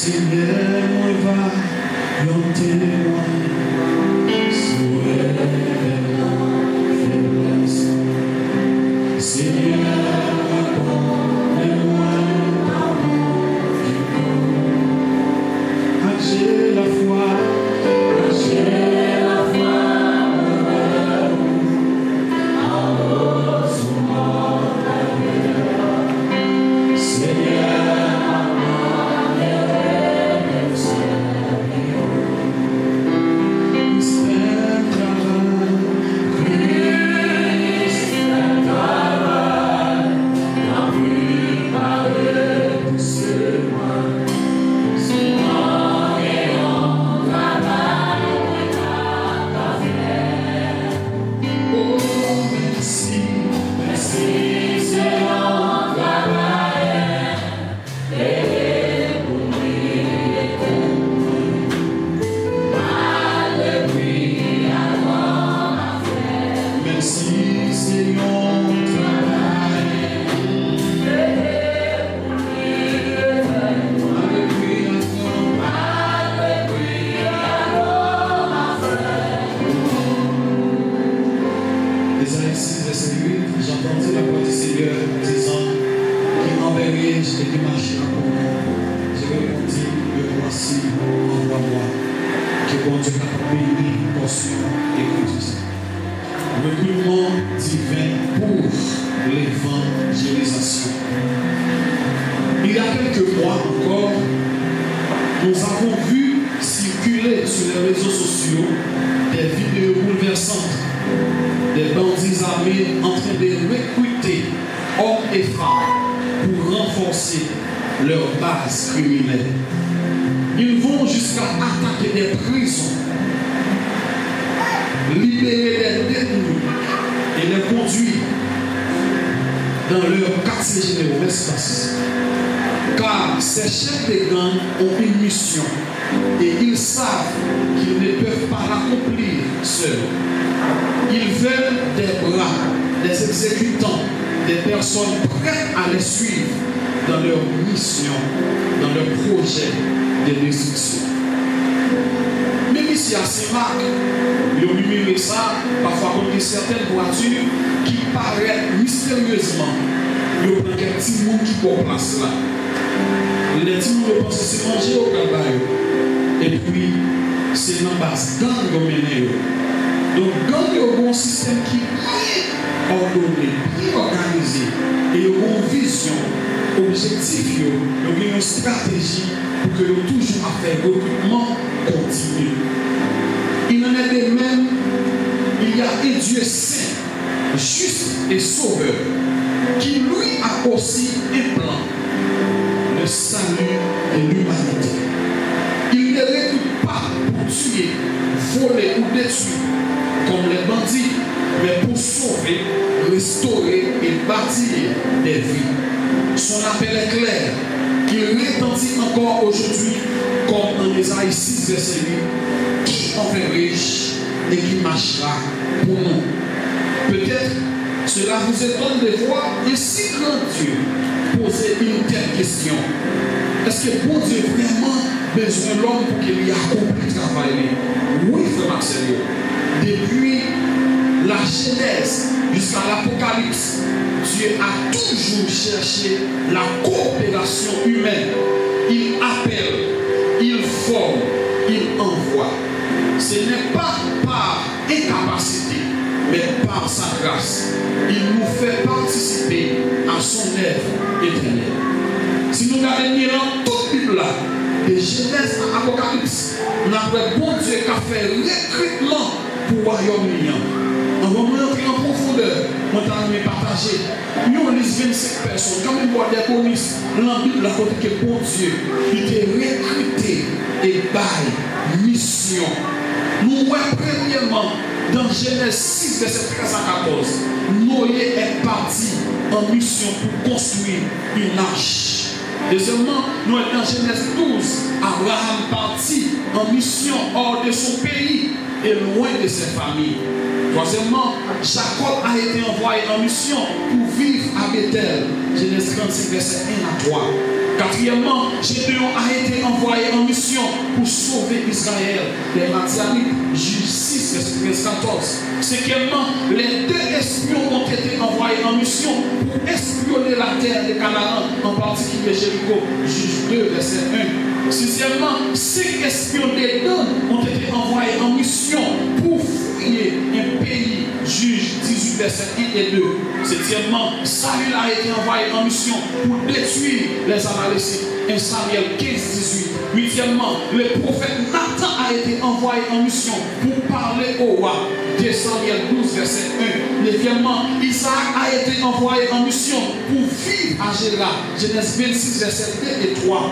Seigneur, moi va, l'on témoin, souhait faiblesse. Seigneur, moi moi du corps. J'ai la foi, recueillement divin pour l'évangélisation. Il y a quelques mois encore, nous avons vu circuler sur les réseaux sociaux des vidéos bouleversantes des bandits armés en train de recruter hommes et femmes pour renforcer leur base criminelle. Ils vont jusqu'à attaquer des prisons, libérer les détenus et les conduire dans leur quartier général d'espace. Car ces chefs de gang ont une mission et ils savent qu'ils ne peuvent pas l'accomplir seuls. Ils veulent des bras, des exécutants, des personnes prêtes à les suivre dans leur mission, dans leur projet de destruction. Même ici à Saint-Marc, ils ont numéré ça, parfois contre certaines voitures qui paraissent mystérieusement. Ils ont pris un petit monde qui prend place là. Les petits monde pensent que c'est manger au calvaire. Et puis, c'est dans la base gang qui mène. Donc, gang, il y a un système qui est ordonné, bien organisé. Et il y a une vision, objectif, il y a une stratégie pour que toujours à faire recrutement continue. Il en est de même, il y a un Dieu saint, juste et sauveur, qui lui a aussi un plan, le salut de l'humanité. Il ne recrute pas pour tuer, voler ou détruire comme les bandits, mais pour sauver, restaurer et bâtir des vies. Son appel est clair. Il retentit encore aujourd'hui, comme en Ésaïe 6, verset 8, qui en fait riche et qui marchera pour nous. Peut-être cela vous étonne de voir un si grand Dieu poser une telle question. Est-ce que bon Dieu vraiment besoin de l'homme pour qu'il y accomplisse le travail? Oui, frère Marcel. Depuis la Genèse jusqu'à l'Apocalypse, Dieu a toujours cherché la coopération humaine. Il appelle, il forme, il envoie. Ce n'est pas par incapacité, mais par sa grâce. Il nous fait participer à son œuvre éternelle. Si nous regardons toute la Bible là, de Genèse à Apocalypse, nous avons bon Dieu qui a fait recrutement pour le royaume. En entrer en profondeur, on a partagé. Nous, on lise 25 personnes, comme une boîte des polices, la Bible, la côté que bon Dieu, il était recruté et bail, mission. Nous voyons premièrement, dans Genèse 6, verset 13 à 14, Noé est parti en mission pour construire une arche. Deuxièmement, nous sommes dans Genèse 12, Abraham parti en mission hors de son pays et loin de ses familles. Troisièmement, Jacob a été envoyé en mission pour vivre à Bethel. Genèse 36, verset 1 à 3. Quatrièmement, Gédéon a été envoyé en mission pour sauver Israël des Madianites. Juge 6, verset 14. Cinquièmement, les 2 espions ont été envoyés en mission pour espionner la terre de Canaan, en particulier Jéricho. Juge 2, verset 1. Sixièmement, 5 espions d'Éden ont été envoyés en mission pour fouiller un pays. Juge 18, verset 1 et 2. Septièmement, Saül a été envoyé en mission pour détruire les Amalécites. 1 Samuel 15, 18. Huitièmement, le prophète Nathan a été envoyé en mission pour parler au roi. 2 Samuel 12, verset 1. Neuvièmement, Isaac a été envoyé en mission pour vivre à Géra. Genèse 26, verset 2 et 3.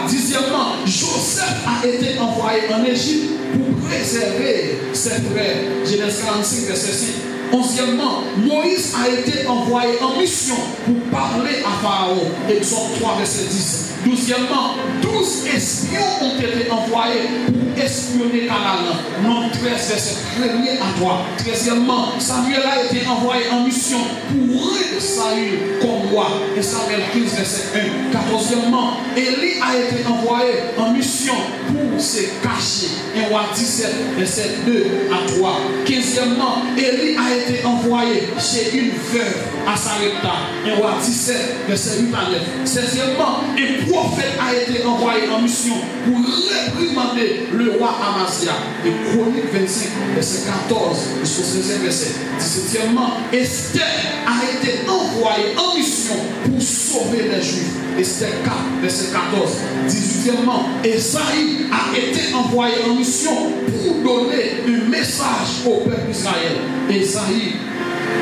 Dixièmement, Joseph a été envoyé en Égypte pour préserver ses frères. Genèse 45, verset 5. Onzièmement, Moïse a été envoyé en mission pour parler à Pharaon. Exode 3, verset 10. Douzièmement, 12 espions ont été envoyés pour espionner Canaan. Nom 13, verset 1er à 3. Treizièmement, Samuel a été envoyé en mission pour rendre Saül comme roi. Et Samuel 15, verset 1. Quatorzièmement, Élie a été envoyé en mission pour se cacher. 1 roi 17, verset 2 à 3. Quinzièmement, Élie a été envoyé chez une veuve à Sarepta. 1 roi 17, verset 8 à 9. Seizièmement, un prophète a été envoyé en mission pour réprimander le roi Amazia. Et Chronique 25, verset 14 jusqu'au 16e verset. 17èmement, Esther a été envoyée en mission pour sauver les Juifs. Esther 4, verset 14. 18èmement, Esaïe a été envoyé en mission pour donner un message au peuple d'Israël. Esaïe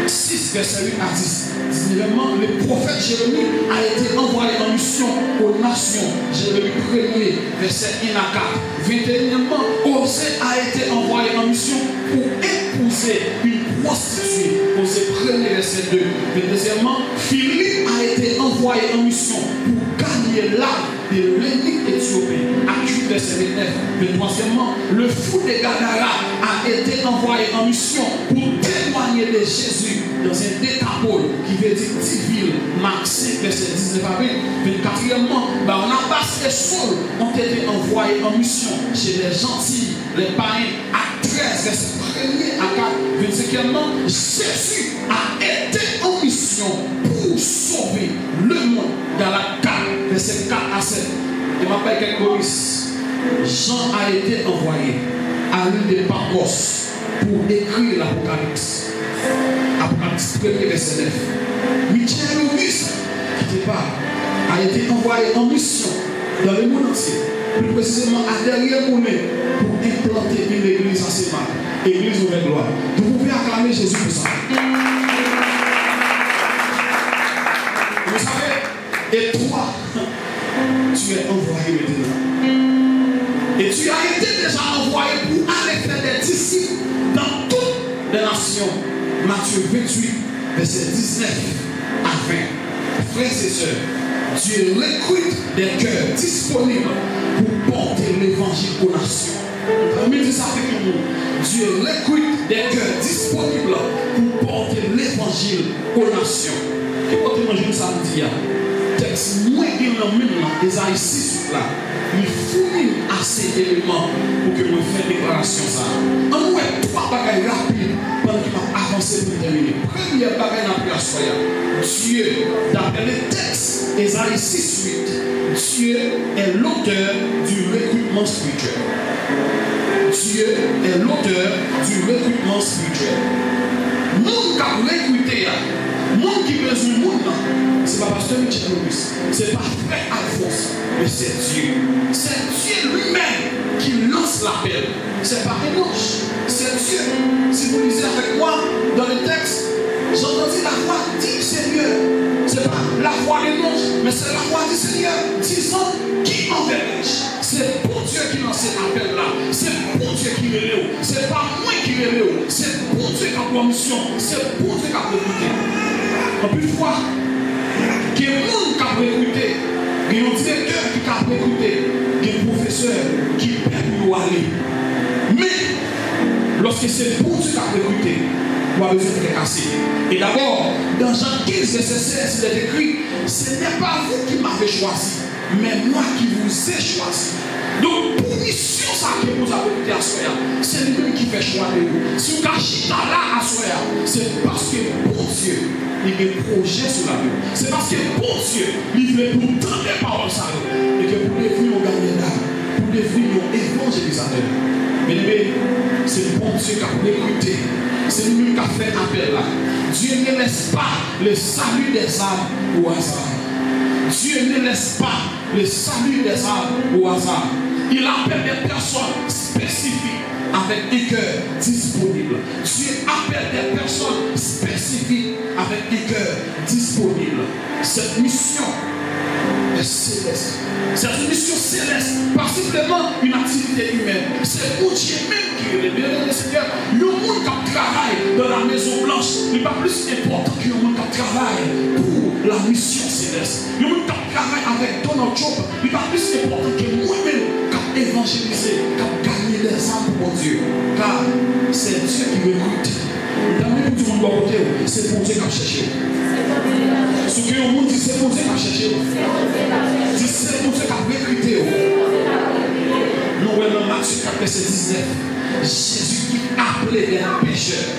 6, verset 8 à 10. 19èmement, le prophète Jérémie a été envoyé en mission aux nations. Jérémie 1er, verset 1 à 4. 21èmement, Osée a été envoyé en mission pour épouser une prostituée. Osée 1er, verset 2. 22èmement, Philippe a été envoyé en mission pour gagner l'âme de l'ennemi éthiopien. Acte 8, verset 29. 23èmement, le fou de Gadara a été envoyé en mission pour témoigner de Jésus dans un décapole qui veut dire 10 villes. Marc 5, verset 19 à 20. 24èmement, Barnabas et Saul ont été envoyés en mission chez les gentils, les païens. Acte 13, verset 1er à 4. 25èmement, Jésus a été en mission pour sauver le monde. Dans la 4, verset 4 à 7. Je m'appelle Ken Boris. Jean a été envoyé à l'île de Patmos pour écrire l'Apocalypse. Apocalypse 1er, verset 9. Michel Auguste, qui n'était pas, a été envoyé en mission dans le monde entier, plus précisément à Derrière-Moulin, pour implanter une église en Sémat, église ouverte gloire. Vous pouvez acclamer Jésus pour ça. Vous savez, et toi, tu es envoyé maintenant. Et tu as été déjà envoyé pour aller faire des disciples dans toutes les nations. Matthieu 28, verset 19 à 20. Frères et sœurs, Dieu recrute des cœurs disponibles pour porter l'évangile aux nations. Dieu recrute des cœurs disponibles pour porter l'évangile aux nations. Et quand tu manges samedi, texte moins qu'il n'en même Esaïe 6 là, il fournit assez d'éléments pour que je fasse une déclaration. On nous est 3 bagages rapides pendant qu'il va avancer pour terminer. Première bagage dans la soya. Dieu, d'après le texte, Esaïe 6, 8, Dieu est l'auteur du recrutement spirituel. Dieu est l'auteur du recrutement spirituel. Nous qui avons recruté, nous qui besoin de monde, ce n'est pas pasteur Michel Auguste, ce n'est pas frère Alphonse, mais c'est Dieu. C'est Dieu lui-même qui lance l'appel. Ce n'est pas un ange, c'est Dieu. Si vous lisez avec moi dans le texte, j'entendis la voix du Seigneur. Ce n'est pas la voix de l'ange, mais c'est la voix du Seigneur disant qui enverrai-je. C'est pour Dieu qui lance cet appel-là. C'est pour Dieu qui relève. C'est pas moi qui relève. C'est pour Dieu qui a pour mission. C'est pour Dieu qui a recruté. En plus de fois, il y a des gens qui ont recruté, il y a un directeur qui a recruté, il y a un professeur qui peut nous aller. Mais, lorsque c'est pour Dieu qui a recruté, on a besoin de casser. Et d'abord, dans Jean 15, verset 16, il est écrit, ce n'est pas vous qui m'avez choisi, mais moi qui vous ai choisi. Donc, pour mission, ça que vous avez été à Soya, c'est lui qui fait choix de vous. Si vous cachez là à Soya, c'est parce que bon Dieu, il y a des projets sur la vie. C'est parce que bon Dieu, il veut pour tant de paroles ça. Et que pour devenir un gardien, pour devenir un évangélisateur. Mais c'est bon Dieu qui a recruté. C'est lui qui a fait appel là. Dieu ne laisse pas le salut des âmes au hasard. Dieu ne laisse pas le salut des âmes au hasard. Il appelle des personnes spécifiques avec un cœur disponible. Dieu appelle des personnes spécifiques avec un cœur disponible. Cette mission est céleste. C'est une mission céleste, pas simplement une activité humaine. C'est pour Dieu même qui est le Seigneur. Le monde qui travaille dans la Maison Blanche n'est pas plus important que le monde qui travaille pour la mission céleste. Le monde qui travaille avec Donald Trump n'est pas plus important que moi-même qui évangéliser, qui gagner des âmes pour Dieu. Car c'est Dieu qui recrute. Pour tout le monde, c'est pour Dieu qui a cherché. Ce que le monde dit, c'est pour Dieu qui a cherché. C'est pour Dieu qui a recruté. Nous voyons dans Matthieu 4, verset 19. Jésus qui appelait des pécheurs.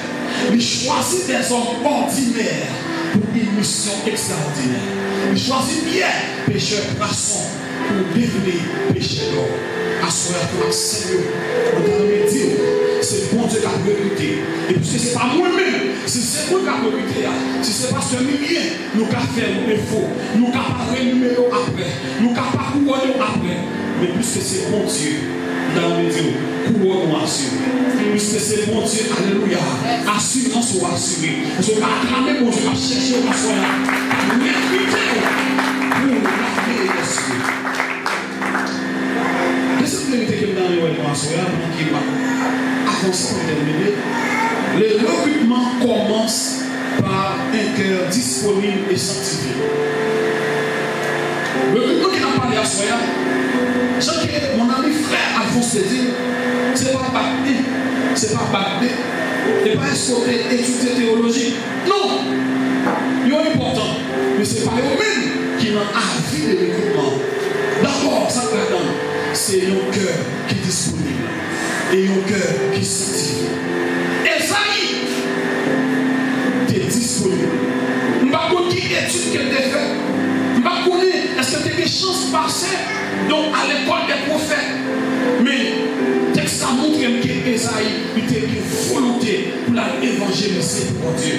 Il choisit des hommes ordinaires pour une mission extraordinaire. Il choisit bien pécheurs poissons pour devenir pécheurs. À ce moment-là, Seigneur, on t'a dit, c'est bon Dieu qui a recruté. Et puisque ce n'est pas moi-même, si c'est moi qui a recruté, si c'est parce que nous avons fait le faux, nous avons pas numéro après, nous n'avons pas couronné après. Mais puisque c'est bon Dieu, nous allons dire, couronne assuré. Puisque c'est bon Dieu, alléluia, assurance ou assurée. Je vais acclamer mon Dieu, chercher au soir, recruter pour l'avenir et l'esprit. Le recrutement commence par un cœur disponible et sanctifié. Le recrutement qui n'a pas parlé à Soya, mon ami frère Alphonse te dit, c'est pas bapté, c'est pas bapté, c'est pas escorté, étudier théologique. Non, il est important, mais c'est pas eux-mêmes qui n'ont envie de recrutement. D'abord, ça te donne. C'est un cœur qui est disponible et un cœur qui est sanctifié. Esaïe, tu es disponible. Je ne sais pas quelle étude qu'elle t'a fait. Je ne sais pas est-ce que tu as des chances passées à l'école des prophètes. Mais texte ça montre que Esaïe était une volonté pour l'évangéliser pour Dieu.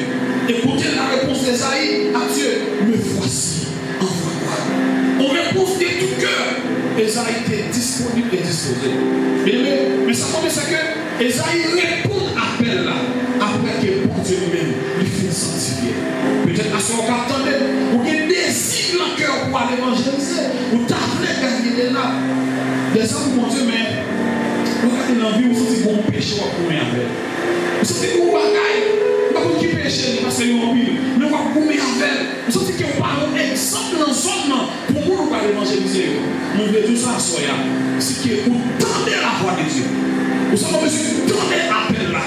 Écoutez la réponse d'Esaïe à Dieu. Me voici, envoie-moi. On répond de tout cœur. Esaïe était disponible et disposé. Mais ça commence c'est que Esaïe répond à l'appel là, après que bon Dieu lui-même lui fait sanctifier. Peut-être à ce moment attendez, vous avez désir dans le cœur pour aller évangéliser, vous t'appelez gagner des là. Des hommes, mon Dieu, mais vous avez l'envie, vous sentez bon péché ou pour avec. Vous sentez bon bagaille, vous qui péché, parce que vous avez envie, mais vous avez avec. Vous sentez que vous parlez un exemple dans le zone pour vous pas évangéliser. Nous voulons tout ça à Soya. C'est que vous tendez la voix de Dieu. Vous savez, monsieur, tendez l'appel là.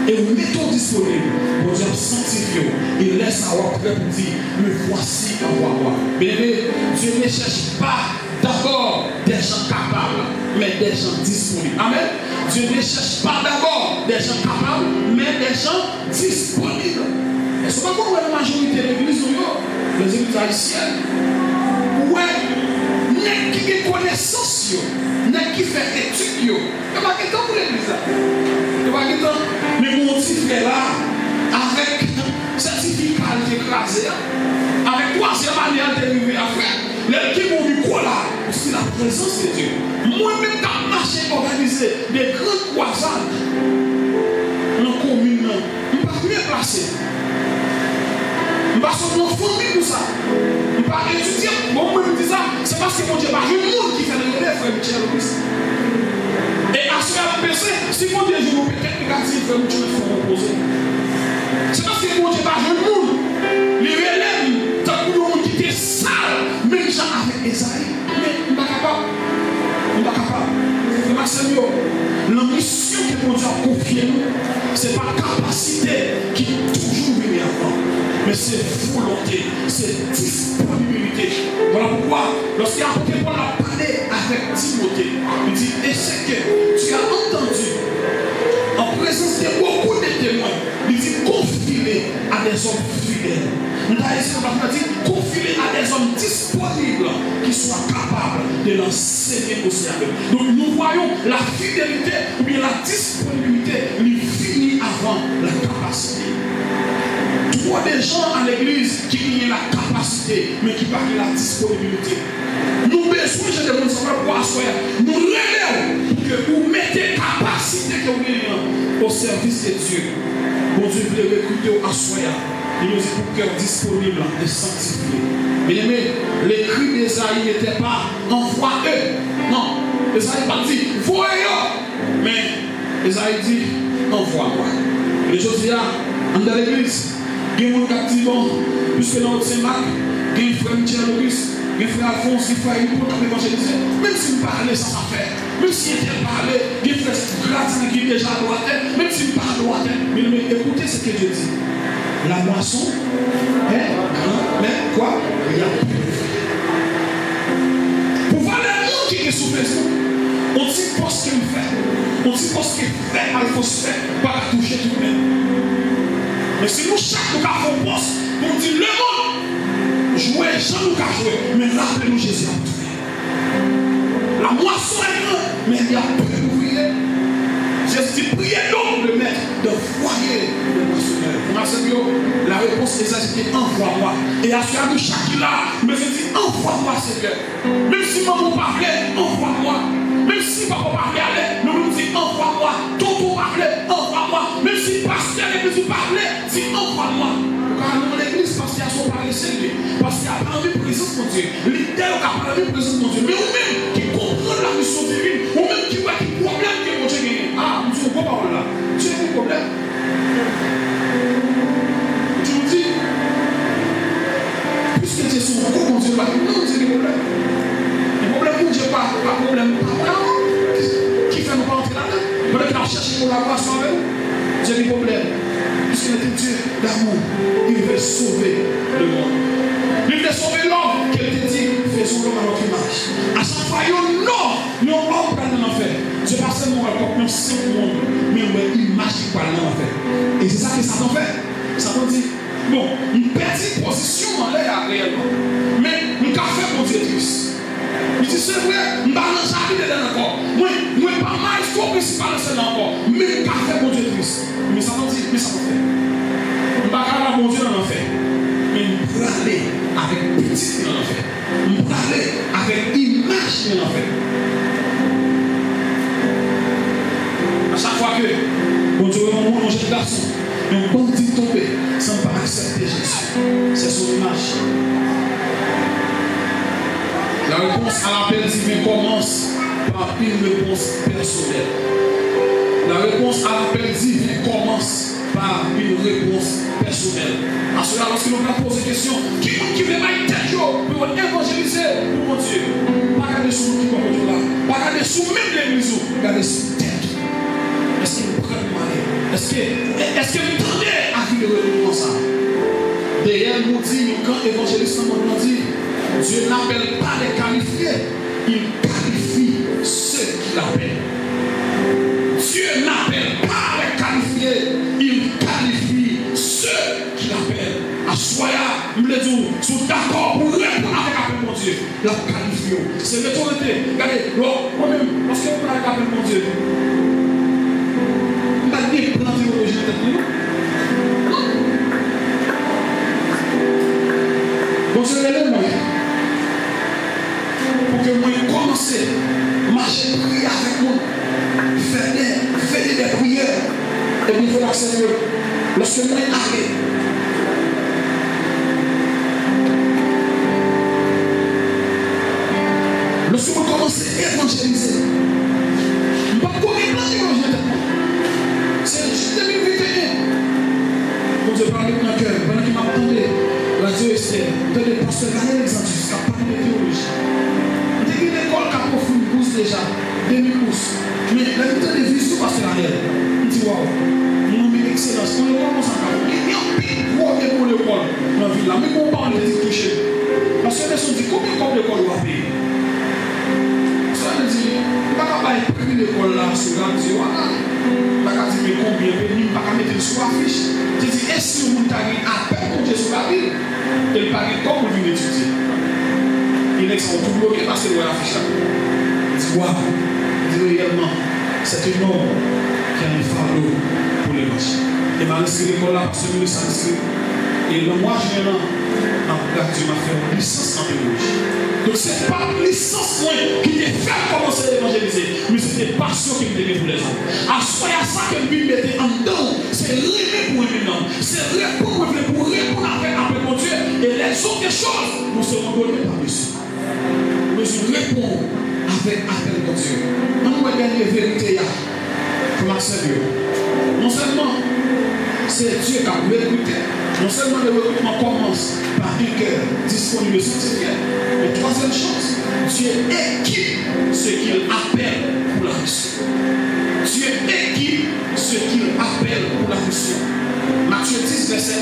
Et vous mettez disponible pour Dieu sanctifier. Il laisse avoir prêt pour dire, me voici, envoie-moi. Bébé, Dieu ne cherche pas d'abord des gens capables, mais des gens disponibles. Amen. Dieu ne cherche pas d'abord des gens capables, mais des gens disponibles. Et c'est pas comme la majorité de l'église, les églises haïtiennes, n'est qui a connaissance, n'est qui fait études. Il n'y a pas de temps pour l'église. Il n'y a pas de temps. Mais mon petit frère là, avec certificat écrasé, avec troisième année d'arrivée à faire, l'équipe au micro là, c'est la présence de Dieu. Moi-même, quand marché organisé des grandes croisades dans la commune, je ne suis pas bien placé. Je ne suis pas seulement famille pour ça. Je ne suis pas étudiant. Bon, moi, je me dis ça, c'est parce que mon Dieu, il y a un monde qui fait le relais, frère Michel Louis. Et à ce moment-là, si mon Dieu joue peut-être négatif, frère Michel Louis, il faut reposer. C'est parce que mon Dieu, il y a un monde, les relèves, tant que le monde qui était sale, même gens avec Esaïe. Mais je ne suis pas capable. Je ne suis pas capable. Mais Seigneur, la mission que mon Dieu a confiée nous, ce n'est pas capacité qui est toujours venue avant. Mais c'est volonté, c'est disponibilité. Voilà pourquoi, lorsqu'il a apporté pour la Et c'est que tu as entendu, en présence de beaucoup de témoins, il dit confier à des hommes fidèles. Nous avons dit confier à des hommes disponibles qui soient capables de l'enseigner au Seigneur. Donc nous voyons la fidélité ou bien la disponibilité lui finit avant la capacité. Tu vois des gens à l'église qui ont la capacité mais qui parlent de la disponibilité. Nous besoin, je demande savoir pourquoi nous relèvons que vous mettez capacité que vous avez au service de Dieu. Bon Dieu voulait recruter à soi. Il nous dit pour cœur disponible et sanctifié. Bien aimé, les cris d'Esaïe n'étaient pas envoie eux. Non, Esaïe n'a pas dit voyons. Mais Esaïe dit envoie-moi. Les choses là, dans l'église, il y a des gens qui disent bon, puisque dans notre Saint-Marc, il y a un frère Michel Auguste, il y a un frère Alphonse qui fait une pour évangéliser. Même si vous parlez sans affaire, même si il parle, il y a un frère Gratin qui est déjà à droite, même si vous parlez à droite, mais écoutez ce que Dieu dit. La moisson est grande, mais quoi? Il y a peu. Pour voir les gens qui sont sous Facebook, on dit pas ce qu'il fait. On dit pas ce qu'il fait, il faut se faire, pas toucher tout le monde. Mais si nous, chaque nous avons poste, on dit le monde, jouer, sans nous jouer, mais rappelez-nous Jésus a tout. La moisson est grande, mais il y a peu d'ouvriers. Jésus dit, priez donc le maître de foyer de moissonneur. La réponse est c'était envoie-moi. Et à ce cas de chaque là, mais je dis envoie-moi Seigneur. Même si maman parlait, envoie-moi. Même si papa parlait, nous dit envoie-moi. Tonton parlait, envoie-moi. Même si pasteur l'église parlait, dit envoie-moi. Car dans l'église, pasteur sont parlé Seigneur. Parce qu'il a parlé de présence de Dieu. L'idée a parlé de présence de Dieu. Mais vous-même qui comprenez la mission divine, vous-même qui voyez le problème que mon Dieu gagne. Ah, nous sommes pas là. Tu as un problème. Tu nous dis, puisque tu es sur le mon Dieu, non, c'est des problèmes. Les problèmes, mon Dieu, pas problème. Qui fait nous pas entrer là-dedans? Peut-être qu'il a cherché pour la relation avec nous. J'ai des problèmes. Puisqu'il est un Dieu d'amour, il veut sauver le monde. Il veut sauver l'homme qu'il te dit, faisons l'homme à notre image. À chaque fois, il y a un homme, nous homme dans l'enfer. Je passe mon rapport, nous sommes monde, mais on est image qui parle dans l'enfer. Et c'est ça que Satan fait. Satan dit, bon, une petite position dans l'air réellement, mais nous avons fait pour Dieu triste. Il dit, c'est vrai, nous avons jamais encore. Moi, pas mal, ce qu'on principal, c'est encore. Mais nous avons fait pour Dieu triste. Mais Satan dit, mais ça va faire. Nous n'avons pas mon Dieu dans l'enfer. Mais nous pouvons aller avec petit dans l'enfer. Nous pouvons aller avec image dans l'enfer. À chaque fois que bon Dieu est mon jeune garçon, un bandit tombé sans pas accepter Jésus. C'est son image. La réponse à l'appel divin commence par une réponse personnelle. La réponse à l'appel divin commence par une réponse personnelle. À cela, lorsque l'on a posé la question, qui veut mettre tel jour pour évangéliser pour mon Dieu? Pas regarder sur nous qui va pour là. Pas regarder sur même l'église, regardez sur tête. Est-ce que vous prenez le malin? Est-ce que vous tendez à vivre comme ça? D'ailleurs, nous dit, quand l'évangéliste nous dit, Dieu n'appelle pas les qualifiés, il qualifie ceux qui l'appellent. Dieu n'appelle pas les qualifiés, il qualifie ceux qui l'appellent. À Soya, nous les disons, sont d'accord pour répondre avec l'appel mon Dieu. La qualifie. C'est l'autorité. Regardez, moi-même, lorsque vous parlez avec l'appel mon Dieu, vous n'avez pas de plan théologique de nous. Non. Donc, je l'ai moi. Pour que moi commence à marcher, prier avec moi, faire des prières, et puis il faut l'accepter. Lorsque moi arrive, lorsque vous commencez à évangéliser, je ne vais pas connaître plein de c'est juste 2021. Quand je parle de mon cœur, pendant qu'il m'attendait, la Dieu Esther, de pasteur Daniel Exantus, qui a parlé de théologie. Il y a une école qui a fait une bourse déjà, 2000 bourses. Mais la vie de vie, c'est pasteur Daniel. Il dit waouh, mon ami excellence, on est vraiment sans cas. Il y a un pire gros pour l'école dans la ville là, mais mon parle de toucher. Parce que les gens disent combien d'école on va payer? Ça veut dire, il ne va pas payer. depuis l'école là, sur la radio, pas dire combien de pays, pas mettre sur l'affiche. Je dis, est-ce que vous avez appel pour Dieu sur la ville? Et pas comme vous venez étudier. Il est tout bloqué parce que vous avez l'affiche là. Je dis, waouh, je dis réellement, c'est un homme qui a un fardeau pour les marches. Et m'a inscrit l'école là, parce que nous sommes inscrits. Et le mois de juin, Dieu m'a fait une licence en théologie. Donc ce n'est pas une licence qui t'a fait commencer à évangéliser, mais c'est une passion qui me donnait pour les hommes. À ce ça que lui mettait en dedans, c'est rêver pour un homme, c'est répondre pour répondre après mon Dieu. Et les autres choses, nous serons donnés par dessus. Nous répondons avec mon Dieu. Nous voyons la vérité pour la Seigneur. Non seulement c'est Dieu qui a recruté. Non seulement le recrutement commence par un cœur disponible et sanctifié, mais troisième chose, Dieu équipe ce qu'il appelle pour la mission. Dieu équipe ce qu'il appelle pour la mission. Matthieu 10, verset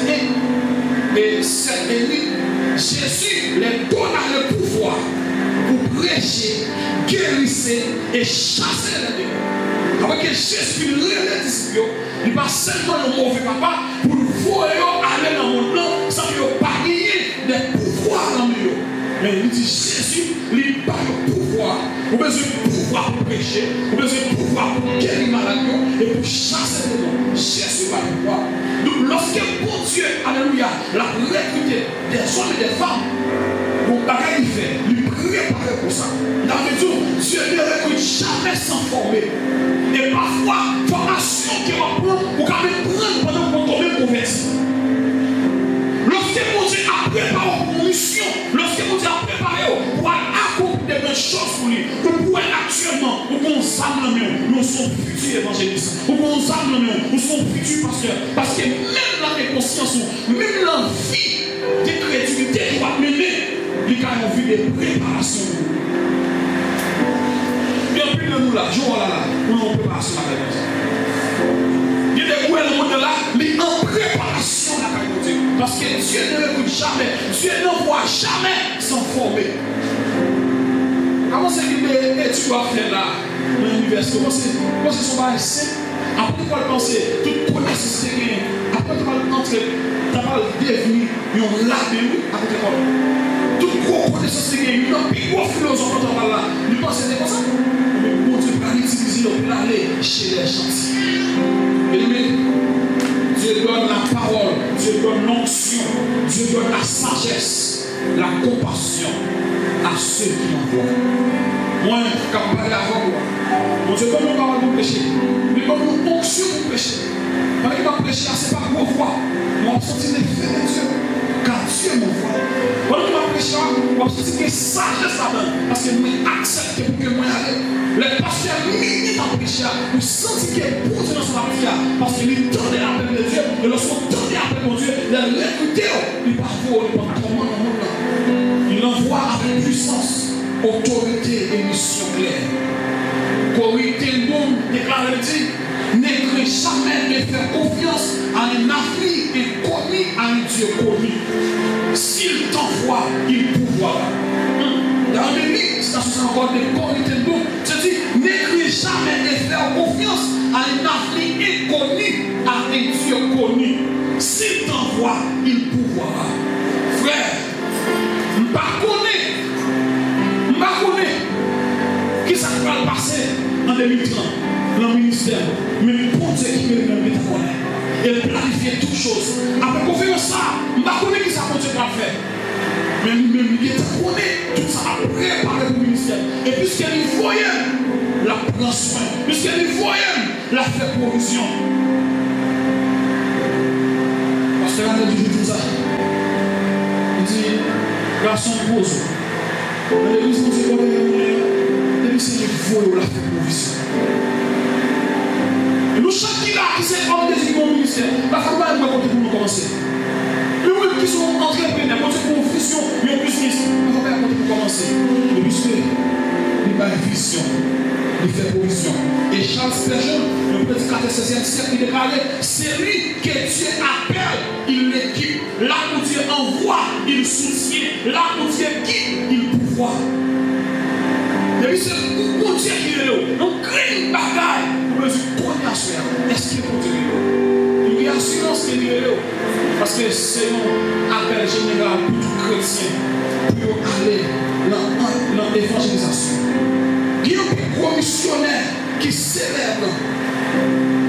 1 et 7 et 8, Jésus les donna le pouvoir pour prêcher, guérir et chasser les démons. Avec Jésus, les disciples, il ne va pas seulement le mauvais papa pour le voir aller dans mon nom sans qu'il n'y ait pas des pouvoirs dans le milieu. Mais il dit Jésus, il n'a pas le pouvoir. Vous avez besoin de pouvoir pour prêcher, vous avez besoin de pouvoir pour guérir maladie et pour chasser les démons. Jésus va le pouvoir. Donc, lorsque bon Dieu, alléluia, l'a recruté des hommes et des femmes, mon bagage il fait, il prépare pour ça. Dans le jour, Dieu ne recrute jamais sans former. Et parfois, formation qui va prendre, ou quand même prendre pendant qu'on tombe converti. Lorsque mon Dieu a préparé pour mission, lorsque mon Dieu a préparé pour accomplir des choses pour lui, pour actuellement, pour qu'on s'amène, nous sommes futurs évangélistes, pour qu'on s'amène, nous sommes futurs pasteurs. Parce que même dans les consciences, même la vie de créativité qui va mener, il y a une vie de préparation. Et puis nous là, jour là, on est en préparation à la il y a des le monde là, mais en préparation à la parce que Dieu ne l'écoute jamais, Dieu n'envoie jamais sans former. Comment c'est que tu dois faire là, dans l'université? Comment c'est son bail simple? Après tu vas penser, toute connaissance que tu as, après tu vas entrer, tu vas devenir un labé après l'école. Toute connaissance que tu as, un plus gros philosophe quand tu vas là, il pense que c'est comme ça. Mon Dieu va l'utiliser pour aller chez les gentils. Dieu donne la parole, Dieu donne l'onction, Dieu donne la sagesse, la compassion à ceux qui l'envoient. Moi, quand parler avant moi, mon Dieu donne une parole pour prêcher, il donne une onction pour prêcher. Quand il va prêcher, ce n'est pas pour voir, on va sentir l'effet de Dieu, car Dieu m'envoie. Quand il va prêcher, on va sentir que sagesse là-dedans, parce que moi, accepte pour que moi aille. Les pasteurs militent en prêchant pour sentir qu'il est bon Dieu dans son affaire. Parce qu'il tendait l'appel de Dieu. Et lorsqu'on tendait l'appel de Dieu, il a l'écouté. Il parfois, il va comment dans le monde. Il envoie avec puissance, autorité et mission claire. Corrigez le monde, déclare le dit. N'écris jamais de faire confiance à un avis inconnu, à un Dieu connu. S'il t'envoie, il pourvoira. Dans le livre, c'est encore des corriger le monde. N'écris jamais de faire confiance à un avis inconnu, à un Dieu connu. S'il t'envoie, il pourvoira. Frère, je ne connais qui ça va passer en 2030 dans le ministère. Mais pour Dieu qui me connaît et planifier toutes choses. Après qu'on fait ça, je ne connais qui ça va faire. Mais il connaît tout ça à préparer pour le ministère. Et puisqu'il voyait la prend soin, puisqu'il voyait la fait provision. Parce que là, il dit tout ça. Il dit, garçon pose. Dans l'église, on dit, et c'est le voyou la fait provision. Et nous, chacun là qui s'est engagé dans le ministère, la femme va être pour nous commencer. Nous qui sont entrepreneurs, quand c'est pour une vision, il y a un business, on va faire pour commencer. Le business, il a une vision, il fait provision. Et Charles Spurgeon, le prédicateur 16e siècle, il déclarait, c'est lui que Dieu appelle, il l'équipe. Là où Dieu envoie, il soutient. Là où Dieu guide, il pourvoit. Et puis c'est pour Dieu qui est là. Donc, créez pile bagaille pour mesure qu'on a soi. Est-ce qu'il est pour Dieu? Il y a assurance qu'il est là. Parce que c'est un appel général pour tout chrétien pour aller dans l'évangélisation. Il y a un gros missionnaire qui célèbre,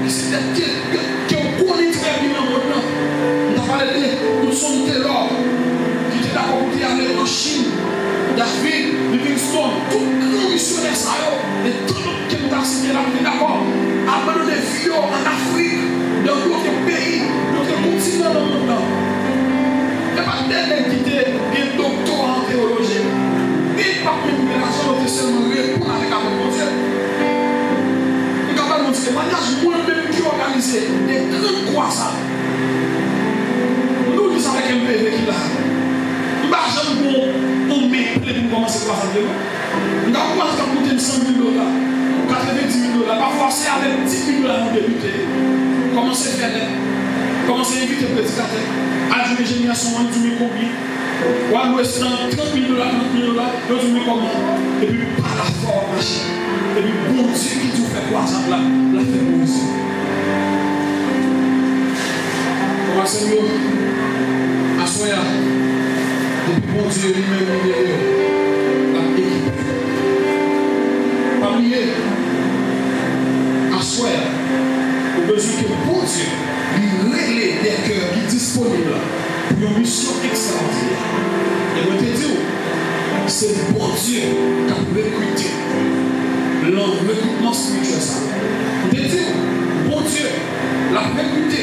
qui connaît très bien le monde. On a parlé de son Taylor, qui était d'accord pour aller en Chine, David, Livingstone, tout grand missionnaire, et tout le monde qui est cité là, qui est d'accord, abandonner vie en Afrique, dans d'autres pays, d'autres continents dans le monde. Il n'y a pas d'être qui était doctorat en théologie. Et pas une relation de seulement répondre avec la mon Dieu. Nous sommes capables de dire, témoignage, moi-même qui organisé des grandes croissants. Nous disons avec un bébé qui l'a. Nous n'avons jamais bon pour commencer à croître. Nous avons commencé à coûter 100 000 $, 90 000 $. Parfois, c'est avec 10 000 $ pour débuter. Commencer à faire des. Commencer à inviter le prédicateur. À jouer génie à son nom, du combien. Ou à l'ouest, 30 000 $, 30 000 $, nous disons comment. Et puis, par la formation. Et puis, bon Dieu qui tout fait croissance là, la fait bon Dieu. Comment c'est mieux? Assoya. Et puis, bon Dieu lui-même, il est la équipe. Pas oublier. Assoya. Au besoin que bon Dieu lui règle des cœurs qui sont disponibles pour une mission extraordinaire. Et moi, je te dis, c'est bon Dieu qui a recruté le recrutement spirituel. Je te dis, bon Dieu l'a recruté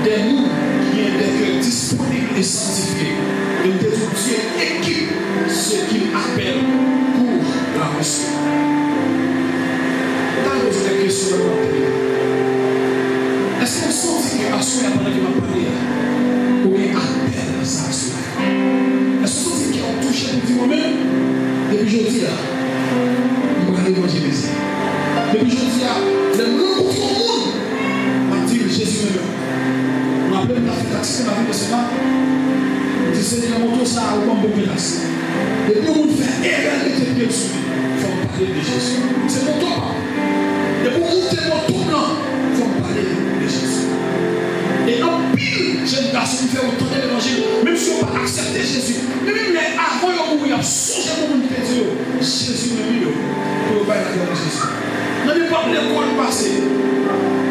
des nous qui ont des cœurs disponibles et sanctifiés. Et je te dis, Dieu équipe ceux qu'il appelle pour la mission. Dans les questions de notre pays, est-ce qu'on sent que Assoya pendant qu'il m'a parlé, ou bien appelle ça à cela? Est-ce qu'on sent qu'il a touché un petit moment? Depuis je dis là, on va évangéliser. Depuis je dis là, le monde pour tout le monde m'a dit Jésus même. On a appelé la fête taxi, on a vu que c'est là. On dit Seigneur, mon tour ça ou comme beaucoup place. Depuis on fait erreur de tes pieds dessus, il faut parler de Jésus. C'est mon tour. Depuis on monte mon tour là, il faut parler de Jésus. Et en pile, jeune garçon qui fait autant de l'évangile, même si on va accepter Jésus, même avant de mourir, songez pour nous dire Jésus me dit, pour ne pas être avec Jésus. Dans n'importe l'école passée,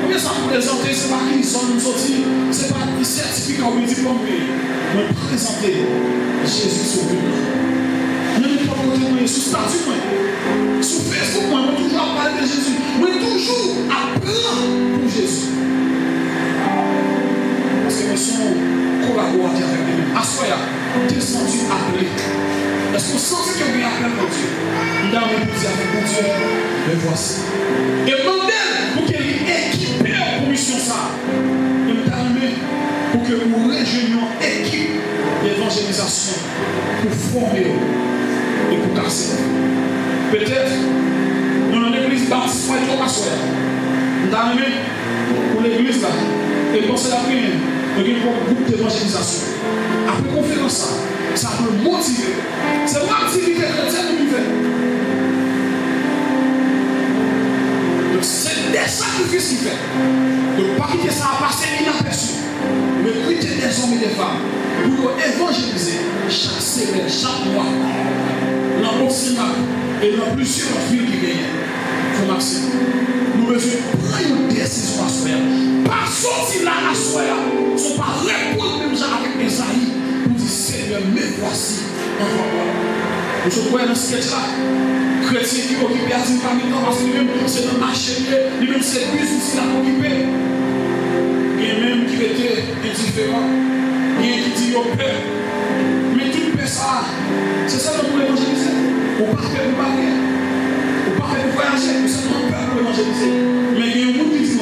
combien ça présenter, c'est pas qu'ils sont nous sortis, c'est pas un certificat ou un diplôme, mais présenter Jésus sauveur. Dans n'importe côté, sous statut, sous Facebook, moi, toujours parler de Jésus, moi, toujours apprendre pour Jésus. Parce que nous sommes collaborateurs avec lui. Assoya, descendu appelé. Est-ce qu'on sent qu'il y a un appel pour Dieu? Nous avons dit avec mon Dieu, le voici. Et demandez pour qu'il équipe pour mission ça. Et nous avons pour que nous réunions équipe d'évangélisation pour former et pour casser. Peut-être, nous avons une église baptiste pour Assoya. Nous avons pour l'église là. Et pour la prière. Donc, il y a un groupe d'évangélisation. Après conférence, ça peut motiver. C'est une activité chrétienne qui fait. Donc, c'est des sacrifices qu'il fait. Donc, pas quitter ça à passer inaperçu. Mais quitter des hommes et des femmes pour évangéliser chaque semaine, chaque mois. Dans l'Occident et dans plusieurs villes qui viennent. Il faut Maxime. Nous devons prendre une décision à soi. Pas sortir là à soi. Nous ne sommes pas répondre même avec Esaïe pour dire Seigneur, me voici, envoie-moi. Nous sommes dans ce sketch-là. Chrétien qui occupé à dire parmi nous parce que lui-même c'est dans le marché, lui-même c'est plus aussi là occupé. Il y a même qui était indifférent. Il y a qui dit au père. Mais tout le ça, c'est ça que nous voulons évangéliser. On ne peut pas faire de barrière. On ne peut pas faire de voyager. Nous sommes pas pour évangéliser. Mais il y a un monde qui dit ça.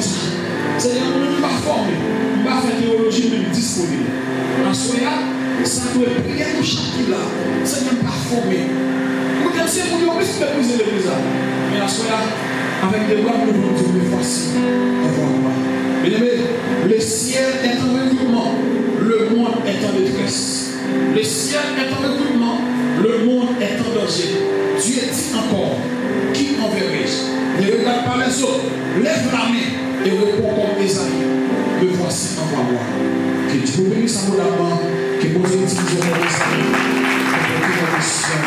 C'est-à-dire qu'on ne peut pas former. On ne peut pas faire théologie même disponible. En soi, ça doit prier pour chaque qui là. Ça ne peut pas former. Vous pensez pour nous, plus que l'église l'église. Mais en soi, avec des bras, nous voulons dire, mais voici, envoie-moi. Bien aimé, le ciel est en recrutement, le monde est en détresse. Le ciel est en recrutement, le monde est en danger. Dieu dit encore, qui enverrai-je? Ne regarde par les autres, lève la main et réponds comme Esaïe. Me voici, envoie-moi. Que Dieu vous bénisse abondamment, que vous utilisez vos Esaïe pour votre mission.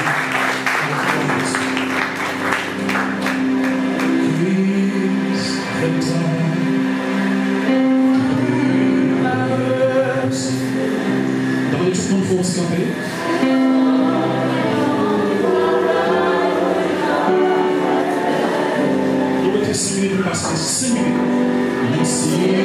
Dans le tout le monde, il faut se camper. Nous mettons 5 minutes pour passer 5 minutes. Merci.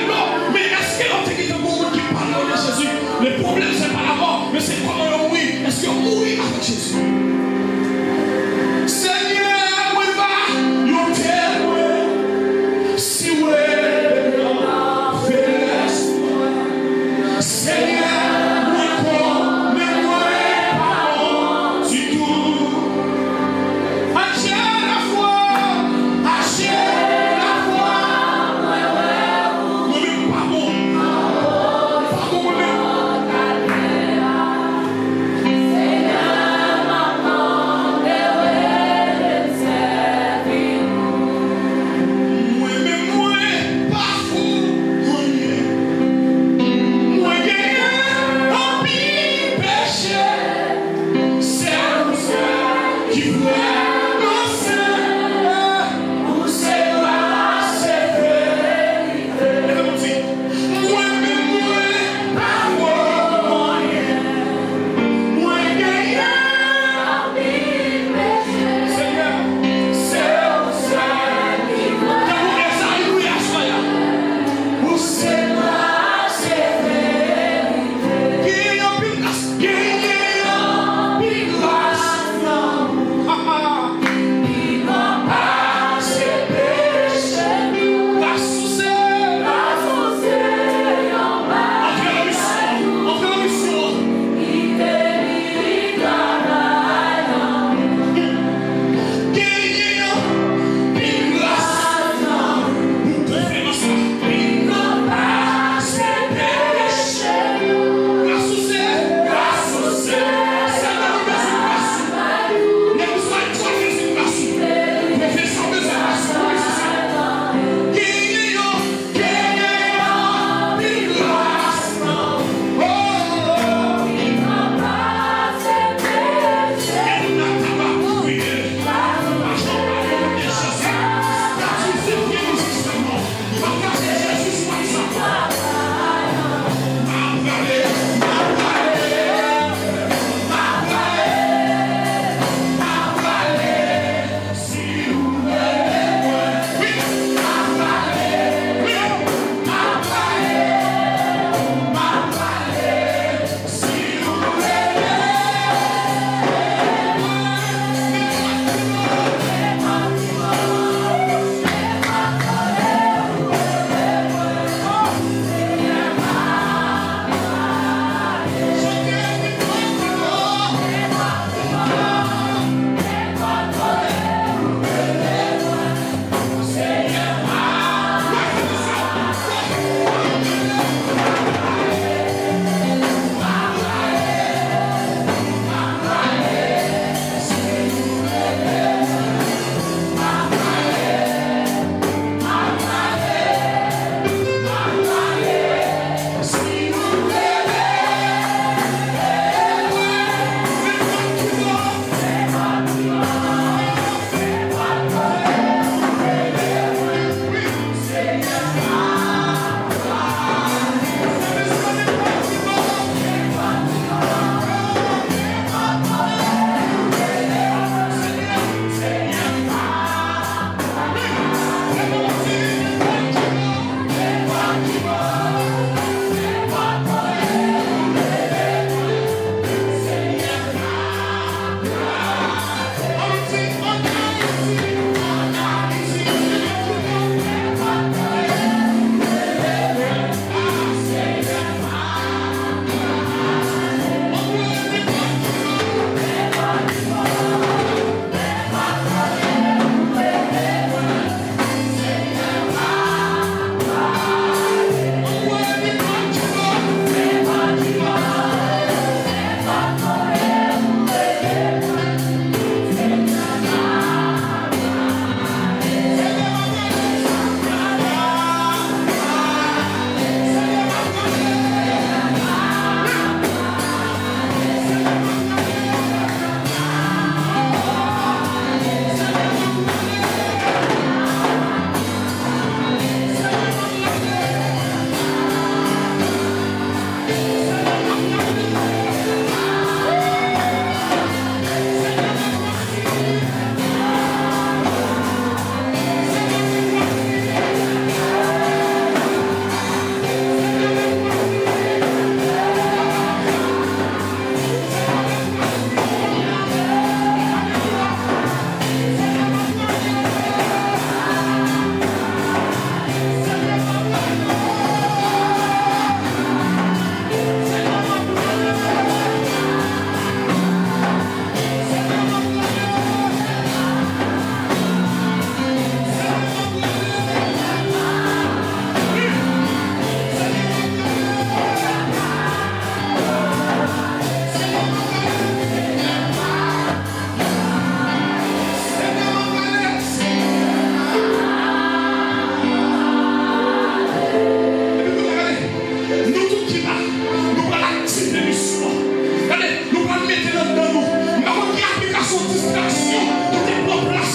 Non,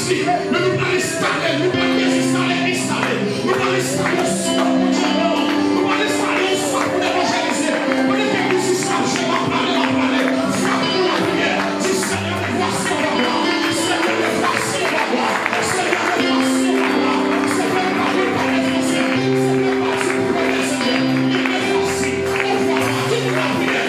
li. Mais nous pas installer, nous pas installer. Nous pas installer soit pour Dieu. Nous pas installer soit pour évangéliser. On est que nous ici, je vais parler. Frappe-nous la prière. Si Seigneur, voici on va voir. Seigneur, voici on va voir. Seigneur, voici on va voir. Seigneur, parle par les français. Seigneur, voici pour les Seigneur. Il me voici. On va voir. Toute la prière.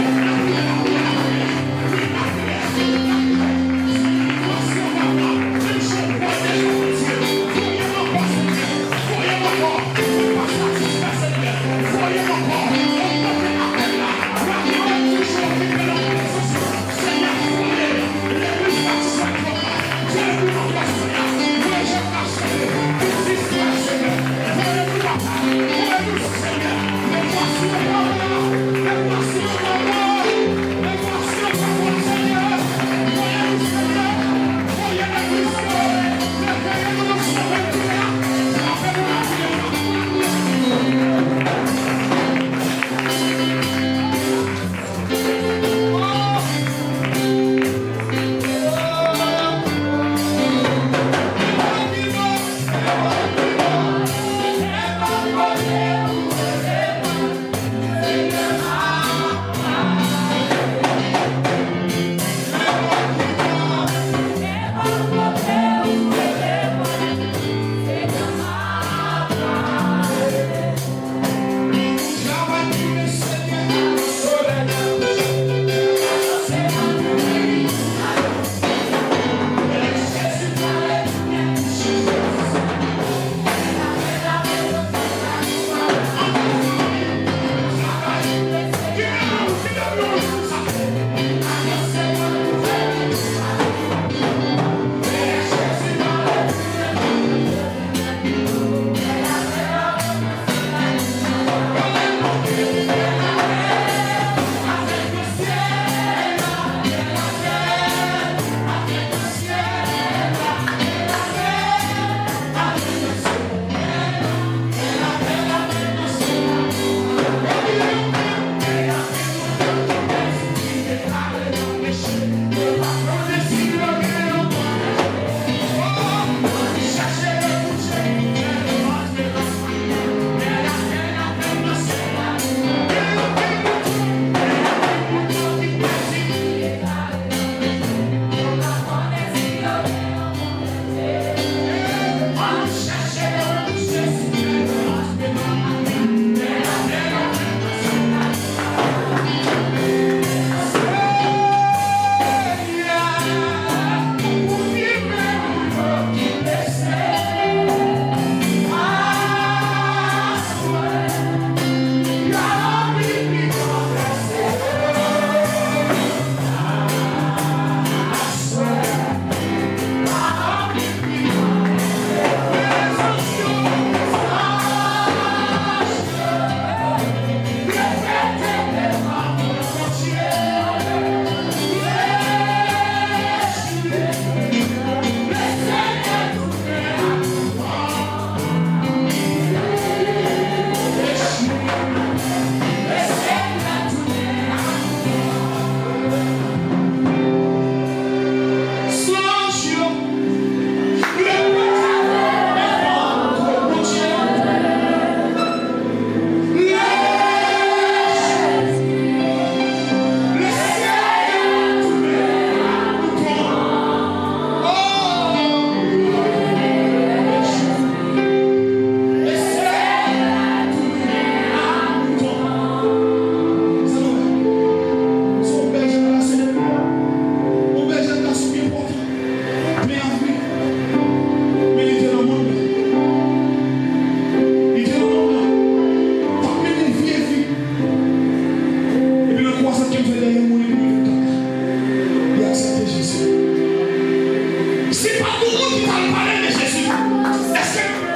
C'est pas tout le monde qui va parler de Jésus. Est-ce que